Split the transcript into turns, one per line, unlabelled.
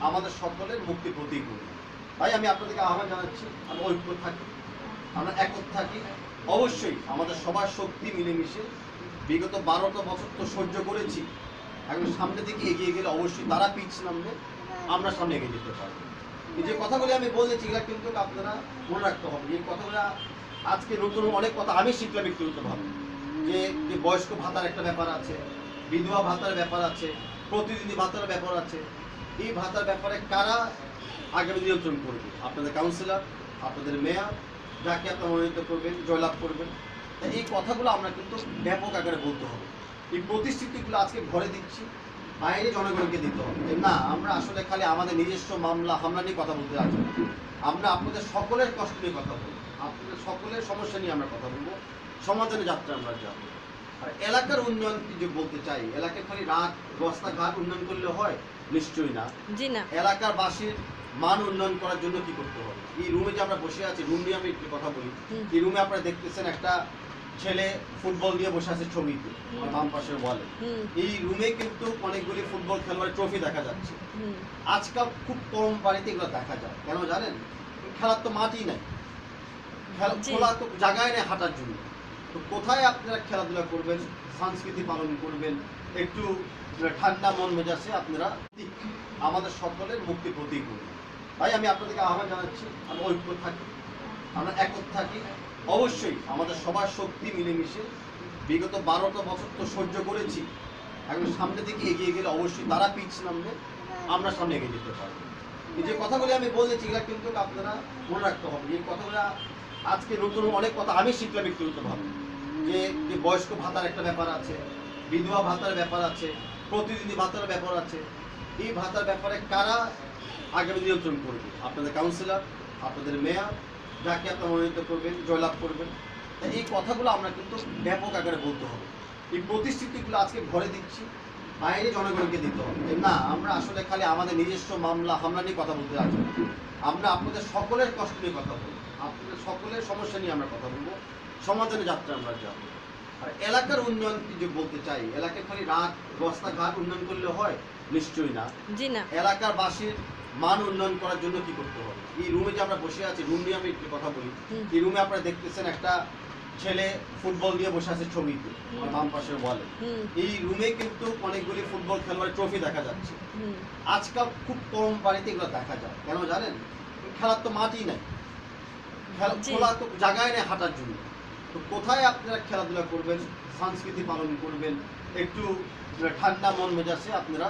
আমাদের সকলের মুক্তি প্রতীক হল। তাই আমি আপনাদেরকে আহ্বান জানাচ্ছি, আমরা ঐক্য থাকি, আমরা একত থাকি। অবশ্যই আমাদের সবার শক্তি মিলেমিশে বিগত 12টা বছর তো সহ্য করেছি, এখন সামনের দিকে এগিয়ে গেলে অবশ্যই তারা পিছিয়ে নামবে, আমরা সামনে এগিয়ে যেতে পারবো। এই যে কথাগুলি আমি বলেছি এগুলা কিন্তু আপনারা মনে রাখতে হবে। এই কথাগুলো আজকে নতুন অনেক কথা আমি শিখলাম ব্যক্তিগতভাবে, যে বয়স্ক ভাতার একটা ব্যাপার আছে, বিধবা ভাতার ব্যাপার আছে, প্রতিনিধি ভাতার ব্যাপার আছে। এই ভাতার ব্যাপারে কারা আগামী নিয়ন্ত্রণ করবে? আপনাদের কাউন্সিলর, আপনাদের মেয়র, যাকে আপনারা মনোনীত করবেন, জয়লাভ করবেন। এই কথাগুলো আমরা কিন্তু ব্যাপক আকারে বলতে হবে। এই প্রতিশ্রুতিগুলো আজকে ঘরে দিচ্ছি, বাইরে জনগণকে দিতে হবে যে না, আমরা আসলে খালি আমাদের নিজস্ব মামলা হামলা নিয়ে কথা বলতে রাজি না। আমরা আপনাদের সকলের কষ্ট নিয়ে কথা বলবো, আপনাদের সকলের সমস্যা নিয়ে আমরা কথা বলবো, সমাধানের যাত্রা আমরা যাবো। আর এলাকার উন্নয়ন যে বলতে চাই, এলাকায় খালি রাস্তাঘাট উন্নয়ন করলে হয়? নিশ্চয়ই না।
জি না।
এলাকার বাসীর মান উন্নয়ন করার জন্য কি করতে হবে? এই রুমে যে আমরা বসে আছি, রুম নিয়ে আমি একটু কথা বলি। এই রুমে আপনারা দেখতেছেন একটা ছেলে ফুটবল নিয়ে বসে আছে ছবিতে, বাম পাশের ওয়ালে। এই রুমে কিন্তু অনেকগুলি ফুটবল খেলোয়াড়ের ট্রফি দেখা যাচ্ছে। আজকাল খুব কম বাড়িতে এগুলো দেখা যায়, কেন জানেন? খেলার তো মাঠই নাই, খেলা তো জায়গায় নেই হাঁটার জন্য। তো কোথায় আপনারা খেলাধুলা করবেন, সংস্কৃতি পালন করবেন, একটু ঠান্ডা মন মেজাজে আপনারা আমাদের সকলের মুক্তি প্রতীক হল। তাই আমি আপনাদেরকে আহ্বান জানাচ্ছি, আমরা ঐক্য থাকি, আমরা একত থাকি। অবশ্যই আমাদের সবার শক্তি মিলেমিশে বিগত 12টা বছর তো সহ্য করেছি, এখন সামনের দিকে এগিয়ে গেলে অবশ্যই তারা পিছিয়ে নামবে, আমরা সামনে এগিয়ে যেতে পারবো। এই যে কথাগুলি আমি বলেছি এগুলা কিন্তু আপনারা মনে রাখতে হবে। এই কথাগুলো আজকে নতুন অনেক কথা আমি শিখলাম ব্যক্তিগতভাবে, যে বয়স্ক ভাতার একটা ব্যাপার আছে, বিধবা ভাতার ব্যাপার আছে, প্রতিনিধি ভাতার ব্যাপার আছে। এই ভাতার ব্যাপারে কারা আগামী নিয়ন্ত্রণ করবে? আপনাদের কাউন্সিলর, আপনাদের মেয়র, যাকে আপনারা মনোনীত করবেন, জয়লাভ করবেন। এই কথাগুলো আমরা কিন্তু ব্যাপক আকারে বলতে হবে। এই প্রতিশ্রুতিগুলো আজকে ঘরে দিচ্ছি, বাইরে জনগণকে দিতে হবে যে না, আমরা আসলে খালি আমাদের নিজস্ব মামলা হামলা নিয়ে কথা বলতে রাজি না। আমরা আপনাদের সকলের কষ্ট নিয়ে কথা বলবো, আপনাদের সকলের সমস্যা নিয়ে আমরা কথা বলবো, সমাধানের যাত্রা আমরা যাবো। আর এলাকার উন্নয়ন যে বলতে চাই, এলাকায় খালি রাস্তাঘাট উন্নয়ন করলে হয়? নিশ্চয়ই না।
জি না।
এলাকার বাসীর মান উন্নয়ন করার জন্য কি করতে হবে? এই রুমে যে আমরা বসে আছি, রুম নিয়ে আমি একটু কথা বলি। এই রুমে আপনারা দেখতেছেন একটা ছেলে ফুটবল নিয়ে বসে আছে ছবিতে, বাম পাশের ওয়ালে। এই রুমে কিন্তু অনেকগুলি ফুটবল খেলোয়াড়ের ট্রফি দেখা যাচ্ছে। আজকাল খুব কম বাড়িতে এগুলো দেখা যায়, কেন জানেন? খেলার তো মাঠই নাই, খেলা তো জায়গায় নেই হাঁটার জন্য। তো কোথায় আপনারা খেলাধুলা করবেন, সংস্কৃতি পালন করবেন, একটু ঠান্ডা মন মেজাজে আপনারা